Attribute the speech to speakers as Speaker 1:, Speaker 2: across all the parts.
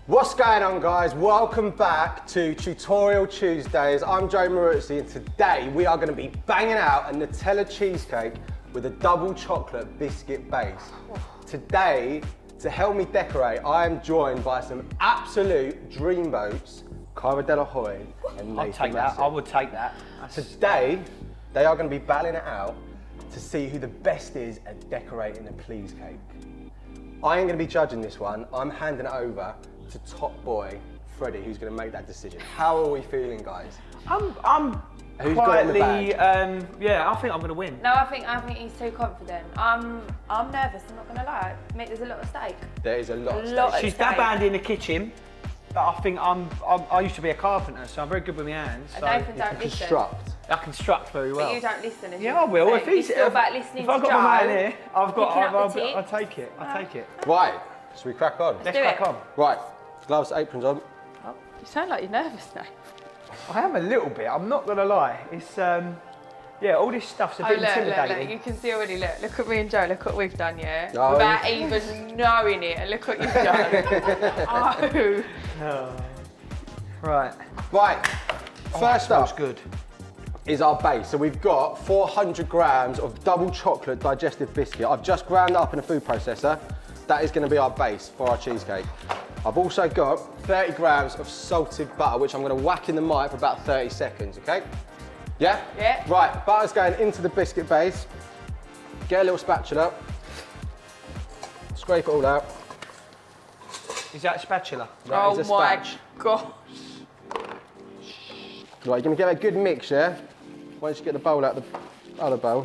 Speaker 1: What's going on, guys? Welcome back to Tutorial Tuesdays. I'm Joe Maruzzi, and today we are going to be banging out a Nutella cheesecake with a double chocolate biscuit base. Today, to help me decorate, I am joined by some absolute dreamboats, Cara Delahoyde and Massey.
Speaker 2: I'd take that. I would take that.
Speaker 1: Today, they are going to be battling it out to see who the best is at decorating a Pleesecake. I ain't going to be judging this one. I'm handing it over to top boy Freddie, who's going to make that decision. How are we feeling, guys?
Speaker 2: I'm
Speaker 1: Who's
Speaker 2: quietly,
Speaker 1: got it in the bag?
Speaker 2: yeah, I think I'm going to win.
Speaker 3: No, I think he's too confident. I'm nervous, I'm not going to lie. Mate, there's a lot of stake.
Speaker 1: There is a lot of stake.
Speaker 2: She's that bad in the kitchen, but I think I used to be a carpenter, so I'm very good with my hands.
Speaker 3: And
Speaker 2: so
Speaker 3: Nathan don't listen.
Speaker 1: Construct.
Speaker 2: I construct very well.
Speaker 3: But you don't listen.
Speaker 2: Yeah, I will. If he's
Speaker 3: still about listening
Speaker 2: if I've
Speaker 3: to
Speaker 2: got my
Speaker 3: Joe,
Speaker 2: man here, I'll take it.
Speaker 3: Ah.
Speaker 2: I'll take it.
Speaker 1: Right, should we crack on?
Speaker 2: Let's crack on.
Speaker 1: Right, gloves, aprons on.
Speaker 3: Oh, you sound like you're nervous now.
Speaker 2: I am a little bit. I'm not going to lie. It's yeah, all this stuff's a bit intimidating.
Speaker 3: Look, you can see already. Look at me and Joe. Look what we've done, yeah.
Speaker 1: Oh,
Speaker 3: Without even knowing it, and look what you've done.
Speaker 2: Oh. Right.
Speaker 1: Right, first
Speaker 2: Smells
Speaker 1: up
Speaker 2: good.
Speaker 1: is our base. So we've got 400 grams of double chocolate digestive biscuit. I've just ground it up in a food processor. That is going to be our base for our cheesecake. I've also got 30 grams of salted butter, which I'm going to whack in the mic for about 30 seconds, okay? Yeah?
Speaker 3: Yeah.
Speaker 1: Right, butter's going into the biscuit base. Get a little spatula. Scrape it all out.
Speaker 2: Is that a spatula?
Speaker 1: That is a
Speaker 3: Oh my
Speaker 1: spatch.
Speaker 3: gosh.
Speaker 1: Right, you're going to get a good mix, yeah? Once you get the bowl out the other bowl,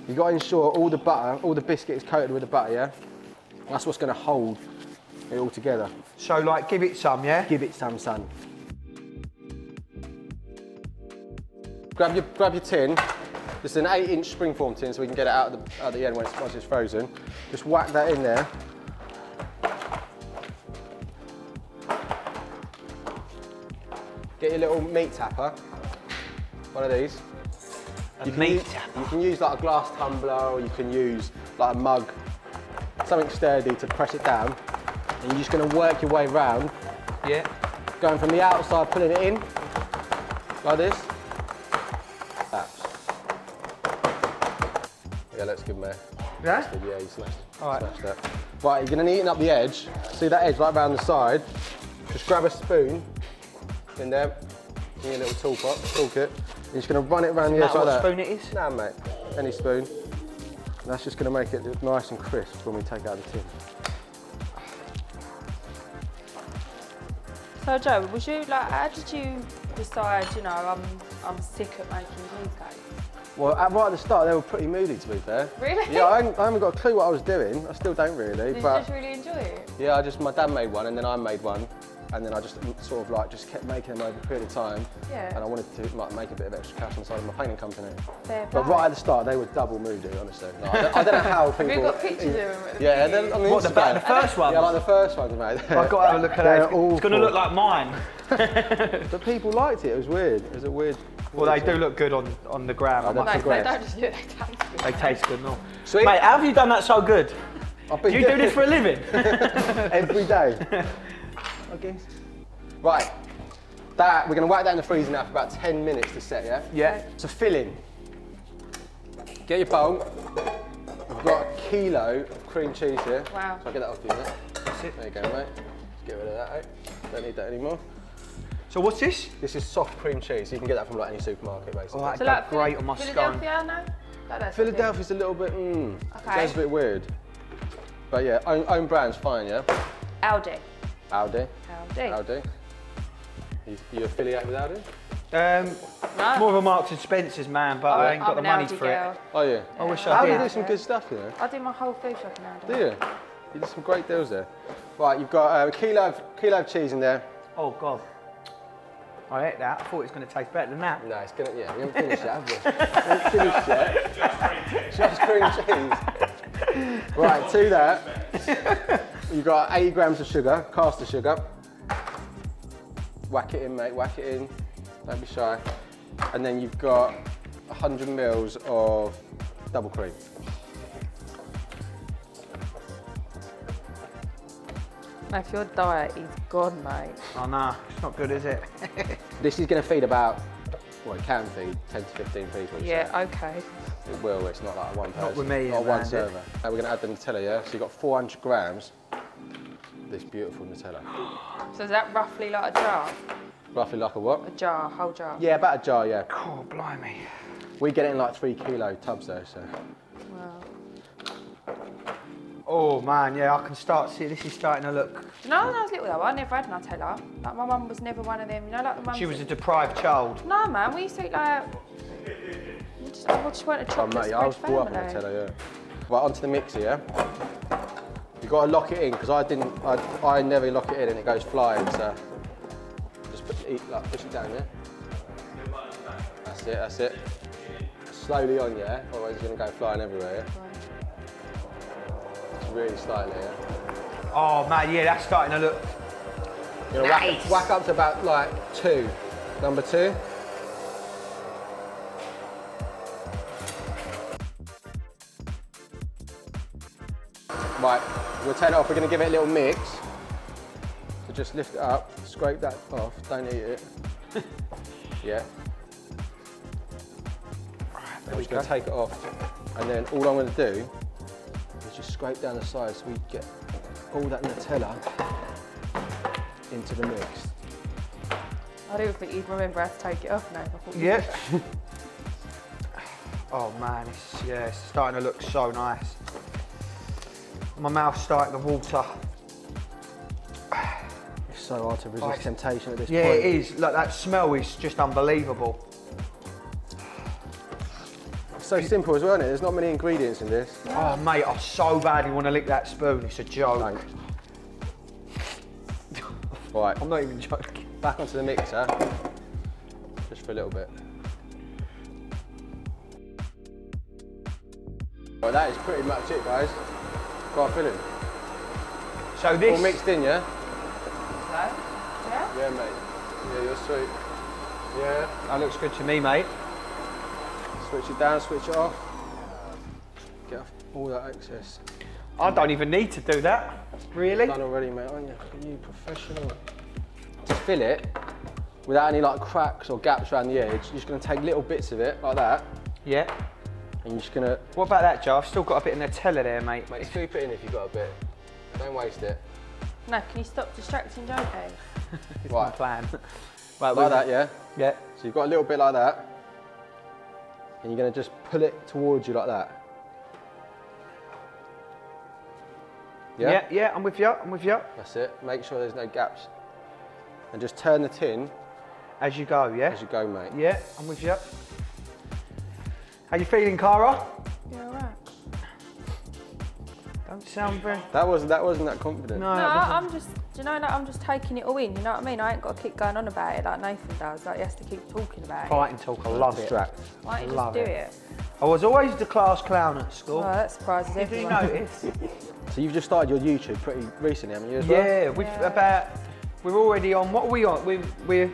Speaker 1: you've got to ensure all the butter, all the biscuit is coated with the butter, yeah? That's what's going to hold it all together.
Speaker 2: So, like, give it some, yeah?
Speaker 1: Give it some, son. Grab your tin. This is an 8-inch springform tin, so we can get it out at the end once it's frozen. Just whack that in there. Get your little meat tapper. One of these.
Speaker 2: A meat tapper.
Speaker 1: You can use like a glass tumbler, or you can use like a mug, something sturdy to press it down. And you're just going to work your way round.
Speaker 2: Yeah.
Speaker 1: Going from the outside, pulling it in, like this. Taps. Yeah, looks good, mate.
Speaker 2: Yeah?
Speaker 1: Good, yeah, you smashed,
Speaker 2: All right.
Speaker 1: smashed that. Right, you're going to neaten up the edge. See that edge right round the side? Just grab a spoon in there, in your little toolkit. You're just going to run it around the edge like that.
Speaker 2: What spoon it is?
Speaker 1: Nah, mate, any spoon. And that's just going to make it look nice and crisp when we take out the tin.
Speaker 3: So Joe, was you like? How did you decide? You know, I'm sick at making cheesecakes.
Speaker 1: Well, right at the start, they were pretty moody, to be fair.
Speaker 3: Really?
Speaker 1: Yeah, I haven't got a clue what I was doing. I still don't really.
Speaker 3: Did you
Speaker 1: but
Speaker 3: just really enjoy it?
Speaker 1: yeah, my dad made one, and then I made one, and then I just sort of like just kept making them over a period of time.
Speaker 3: Yeah.
Speaker 1: And I wanted to like make a bit of extra cash on the side of my painting company.
Speaker 3: Fair
Speaker 1: But
Speaker 3: play.
Speaker 1: right at the start, they were double moody, honestly. No, I don't know how people.
Speaker 3: Have you got pictures of them? At the
Speaker 1: Yeah,
Speaker 3: beginning?
Speaker 1: they're on the
Speaker 2: What, the
Speaker 1: Instagram.
Speaker 2: first one?
Speaker 1: Yeah, like the first ones, mate.
Speaker 2: I've got to have a look at
Speaker 1: They're
Speaker 2: that. It's going to
Speaker 1: awful.
Speaker 2: look like mine.
Speaker 1: But people liked it. It was weird. It was a weird.
Speaker 2: Well, they do look good on the gram. I
Speaker 1: Oh,
Speaker 2: must
Speaker 1: that's
Speaker 3: No,
Speaker 2: admit.
Speaker 3: they don't just do it, they taste good.
Speaker 2: They taste good, no.
Speaker 1: Sweet.
Speaker 2: Mate, how have you done that so good?
Speaker 1: I've been
Speaker 2: Do you do this for a living?
Speaker 1: every day. I guess. Right. That we're going to whack that in the freezer now for about 10 minutes to set, yeah?
Speaker 2: Yeah.
Speaker 1: So fill in. Get your bowl. We've got a kilo of cream cheese here.
Speaker 3: Wow.
Speaker 1: So I'll get that off you, mate.
Speaker 2: That's it.
Speaker 1: There you go, mate. Just get rid of that, eh? Don't need that anymore.
Speaker 2: So what's this?
Speaker 1: This is soft cream cheese. You can get that from like any supermarket, basically.
Speaker 2: Oh, that
Speaker 3: So
Speaker 2: goes
Speaker 3: like
Speaker 2: great on my scone.
Speaker 3: Philadelphia, no? Like that's
Speaker 1: Philadelphia's a little bit, It
Speaker 3: Okay.
Speaker 1: goes a bit weird. But yeah, own brand's fine, yeah?
Speaker 3: Aldi.
Speaker 1: Aldi.
Speaker 3: Aldi.
Speaker 1: Aldi. You affiliate with Aldi?
Speaker 3: No.
Speaker 2: More of a Marks and Spencer's man, but I ain't got
Speaker 3: I'm
Speaker 2: the
Speaker 3: an
Speaker 2: money
Speaker 3: Aldi
Speaker 2: for
Speaker 3: girl.
Speaker 2: it.
Speaker 1: Oh yeah.
Speaker 2: I wish
Speaker 3: Yeah.
Speaker 2: I
Speaker 1: Aldi
Speaker 2: did.
Speaker 1: do some good stuff, you know.
Speaker 3: I do my whole food shopping Aldi.
Speaker 1: Do you? You do some great deals there. Right, you've got a kilo of cheese in there.
Speaker 2: Oh God. I ate that. I thought it was going to taste better than that.
Speaker 1: No, it's gonna. Yeah, we haven't finished yet, have we? We haven't finished yet. Just cream cheese. Right, to that, you've got 80 grams of sugar, caster sugar. Whack it in, mate. Whack it in. Don't be shy. And then you've got 100 mils of double cream.
Speaker 3: If your diet is gone, mate.
Speaker 2: Oh no, it's not good, is it?
Speaker 1: This is going to feed about, well, it can feed 10 to 15 people.
Speaker 3: Yeah,
Speaker 1: so
Speaker 3: okay.
Speaker 1: it will, it's not like one person.
Speaker 2: Not with me,
Speaker 1: Not one
Speaker 2: man,
Speaker 1: server. Now we're going to add the Nutella, yeah? So you've got 400 grams of this beautiful Nutella.
Speaker 3: So is that roughly like a jar?
Speaker 1: Roughly like a what?
Speaker 3: A jar, whole jar?
Speaker 1: Yeah, about a jar, yeah.
Speaker 2: Oh, blimey.
Speaker 1: We get it in like 3 kilo tubs though, so.
Speaker 3: Wow.
Speaker 2: Oh man, yeah, I can start see this is starting to look.
Speaker 3: You know, when I was little though, I never had Nutella. Like my mum was never one of them. You know, like the mum.
Speaker 2: She was a deprived child.
Speaker 3: No, man, we used to eat like. I just weren't a
Speaker 1: Oh
Speaker 3: chocolate
Speaker 1: mate, I was
Speaker 3: spread
Speaker 1: brought up
Speaker 3: family.
Speaker 1: on Nutella, yeah. Right, onto the mixer, yeah? You've got to lock it in, because I never lock it in and it goes flying, so. Just push it down, yeah? That's it. Slowly on, yeah? Otherwise it's going to go flying everywhere, yeah? Just really slightly, yeah?
Speaker 2: Oh man, yeah, that's starting to look.
Speaker 1: You're going to whack up to about like 2. Number 2. Right, we'll take it off. We're going to give it a little mix. So just lift it up, scrape that off, don't eat it. Yeah. I'm just going to take it off, and then all I'm going to do is just scrape down the sides so we get all that Nutella into the mix.
Speaker 3: I don't think you'd remember how to take it off now. I thought you
Speaker 2: Yeah.
Speaker 3: did.
Speaker 2: Oh man, it's starting to look so nice. My mouth's starting to water.
Speaker 1: It's so hard to resist temptation at this point.
Speaker 2: Yeah, it is. Like that smell is just unbelievable.
Speaker 1: It's so simple as well, isn't it? There's not many ingredients in this.
Speaker 2: Oh mate, I so badly want to lick that spoon. It's a joke.
Speaker 1: Don't. Right,
Speaker 2: I'm not even joking.
Speaker 1: back onto the mixer, just for a little bit. Right, that is pretty much it, guys. Quite filling.
Speaker 2: So this.
Speaker 1: All mixed in, yeah?
Speaker 3: Hello? Yeah?
Speaker 1: Yeah, mate. Yeah, you're sweet. Yeah.
Speaker 2: That looks good to me, mate.
Speaker 1: Switch it down, switch it off. Get off all that excess.
Speaker 2: I don't even need to do that. Really?
Speaker 1: Done already, mate, aren't you? You professional. Just fill it without any like cracks or gaps around the edge. You're just going to take little bits of it like that,
Speaker 2: Yeah.
Speaker 1: and you're just going to.
Speaker 2: What about that, Joe? I've still got a bit of Nutella there, mate.
Speaker 1: Mate, scoop it in if you've got a bit. Don't waste it.
Speaker 3: No, can you stop distracting Joe?
Speaker 2: It's my
Speaker 1: Right.
Speaker 2: plan. Right,
Speaker 1: Like that, yeah?
Speaker 2: Yeah.
Speaker 1: So you've got a little bit like that, and you're going to just pull it towards you like that.
Speaker 2: Yeah, yeah, I'm with you, I'm with you.
Speaker 1: That's it. Make sure there's no gaps. And just turn the tin
Speaker 2: As you go, yeah?
Speaker 1: as you go, mate.
Speaker 2: Yeah, I'm with you. How you feeling, Cara?
Speaker 3: Yeah, alright.
Speaker 2: Don't sound very...
Speaker 1: That wasn't that confident.
Speaker 2: No,
Speaker 3: No,
Speaker 2: it wasn't.
Speaker 3: I'm just, do you know, like, I'm just taking it all in, you know what I mean? I ain't got to keep going on about it like Nathan does, like he has to keep talking about it.
Speaker 2: Fighting talk, I love it.
Speaker 1: Distract.
Speaker 3: Why don't you just
Speaker 2: love
Speaker 3: do
Speaker 2: it.
Speaker 3: it?
Speaker 2: I was always the class clown at school.
Speaker 3: Oh, that surprises
Speaker 2: Did you
Speaker 3: everyone.
Speaker 2: notice?
Speaker 1: So you've just started your YouTube pretty recently, haven't you, as well?
Speaker 2: Yeah, we're already on, what are we on? We're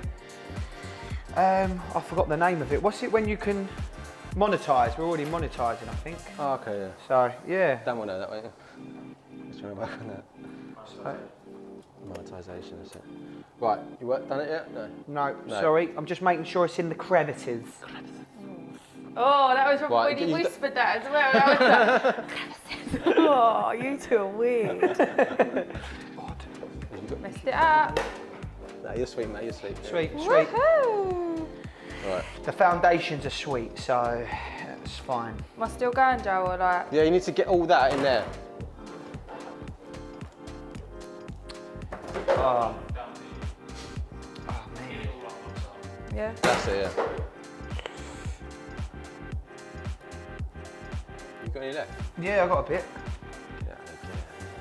Speaker 2: I forgot the name of it. What's it when you can monetize? We're already monetizing, I think.
Speaker 1: Oh, okay, yeah.
Speaker 2: So, yeah.
Speaker 1: Don't want to know that, won't you? Let's try back on that.
Speaker 2: So,
Speaker 1: Monetisation, that's it. Right, you done it yet? No.
Speaker 2: no,
Speaker 1: No.
Speaker 2: sorry. I'm just making sure it's in the crevices.
Speaker 3: Oh, that was
Speaker 1: Right,
Speaker 3: when you
Speaker 1: you
Speaker 3: whispered that as well. That was like, oh, you two are weird. Messed it up.
Speaker 1: No, you're sweet, mate, you're sweet.
Speaker 2: Sweet, sweet.
Speaker 3: Woohoo!
Speaker 1: Right.
Speaker 2: The foundations are sweet, so it's fine.
Speaker 3: Am I still going, Joe, or like?
Speaker 1: Yeah, you need to get all that in there.
Speaker 2: Oh. Oh, man.
Speaker 3: Yeah.
Speaker 1: That's it, yeah. You got any left?
Speaker 2: Yeah, I got a bit.
Speaker 1: Yeah, okay.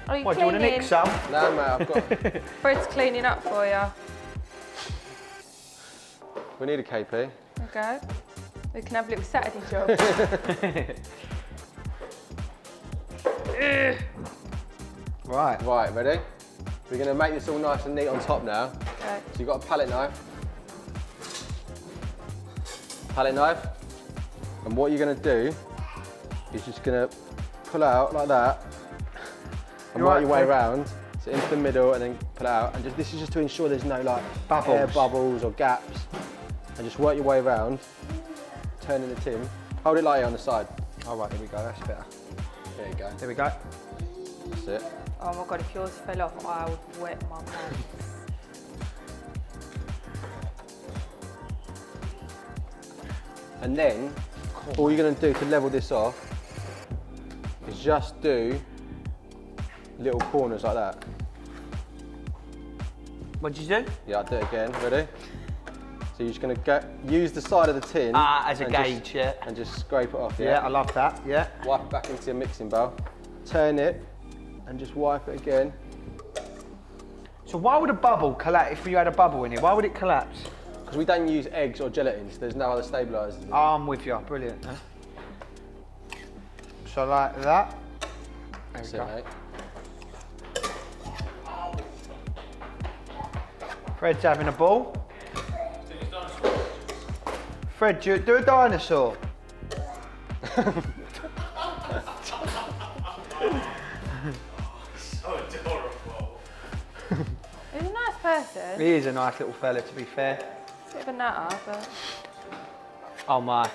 Speaker 3: Are you
Speaker 2: What, do you want to nick
Speaker 3: cleaning?
Speaker 2: some?
Speaker 1: No, mate, I've got.
Speaker 3: Fred's cleaning up for you.
Speaker 1: We need a KP.
Speaker 3: Okay. We can have a little Saturday job.
Speaker 2: Right.
Speaker 1: Right, ready? We're going to make this all nice and neat on top now.
Speaker 3: Okay.
Speaker 1: So you've got a palette knife. Palette knife. And what you're going to do is just going to pull out like that and
Speaker 2: You're
Speaker 1: work
Speaker 2: right,
Speaker 1: your way
Speaker 2: Fred.
Speaker 1: around So into the middle and then pull it out. And just, this is just to ensure there's no like
Speaker 2: Bubbles.
Speaker 1: air bubbles or gaps. And just work your way around, turn in the tin. Hold it lightly on the side.
Speaker 2: All right, there we go, that's better.
Speaker 1: There you go.
Speaker 2: There we go.
Speaker 1: That's it.
Speaker 3: Oh my God, if yours fell off, I would wet my pants.
Speaker 1: And then, all you're gonna do to level this off is just do little corners like that.
Speaker 2: What did you do?
Speaker 1: Yeah, I'll do it again. Ready? So you're just gonna use the side of the tin.
Speaker 2: As a
Speaker 1: and
Speaker 2: gauge,
Speaker 1: just,
Speaker 2: yeah.
Speaker 1: And just scrape it off,
Speaker 2: Yeah, I love that, yeah.
Speaker 1: Wipe it back into your mixing bowl. Turn it, and just wipe it again.
Speaker 2: So why would a bubble collapse, if you had a bubble in it, why would it collapse?
Speaker 1: Because we don't use eggs or gelatin, so there's no other stabilisers.
Speaker 2: Oh, I'm with you, brilliant. Huh? So like that. There
Speaker 1: That's
Speaker 2: we
Speaker 1: it,
Speaker 2: go.
Speaker 1: mate.
Speaker 2: Fred's having a ball. Fred, do a dinosaur.
Speaker 4: So adorable.
Speaker 3: He's a nice person.
Speaker 2: He is a nice little fella, to be fair.
Speaker 3: Bit of a nutter, but
Speaker 2: Oh my,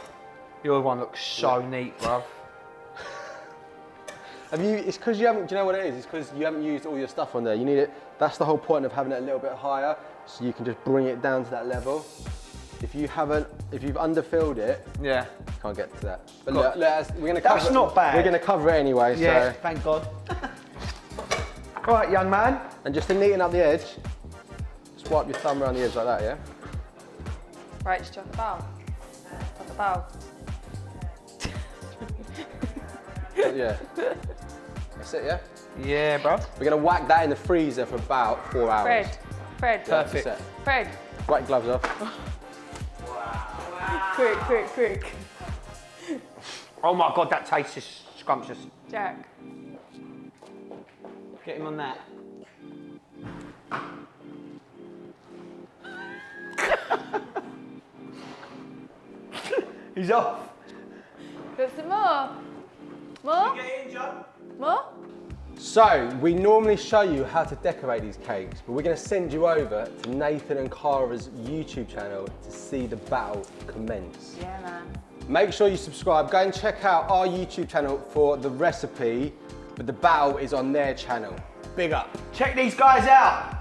Speaker 2: your one looks so neat, bruv.
Speaker 1: Have you? It's because you haven't. Do you know what it is? It's because you haven't used all your stuff on there. You need it. That's the whole point of having it a little bit higher, so you can just bring it down to that level. If you haven't, if you've underfilled it,
Speaker 2: Yeah.
Speaker 1: can't get to that. But
Speaker 2: Got-
Speaker 1: we're gonna cover.
Speaker 2: That's not bad.
Speaker 1: We're gonna cover it anyway.
Speaker 2: Yeah,
Speaker 1: So,
Speaker 2: thank God. All right, young man.
Speaker 1: and just to neaten up the edge, just wipe your thumb around the edge like that. Yeah.
Speaker 3: right, just on the bowl. On the bowl.
Speaker 1: Yeah. That's it. Yeah.
Speaker 2: Yeah, bruv.
Speaker 1: We're gonna whack that in the freezer for about 4 hours.
Speaker 3: Fred,
Speaker 1: That's
Speaker 2: Perfect.
Speaker 1: it.
Speaker 3: Fred,
Speaker 1: Wipe your gloves off.
Speaker 3: quick.
Speaker 2: Oh my God, that tastes just scrumptious.
Speaker 3: Jack.
Speaker 2: Get him on that. He's off.
Speaker 3: Got some more? More?
Speaker 4: Get in, John.
Speaker 3: More?
Speaker 1: So, we normally show you how to decorate these cakes, but we're going to send you over to Nathan and Cara's YouTube channel to see the battle commence.
Speaker 3: Yeah, man.
Speaker 1: Make sure you subscribe. Go and check out our YouTube channel for the recipe, but the battle is on their channel. Big up.
Speaker 2: Check these guys out.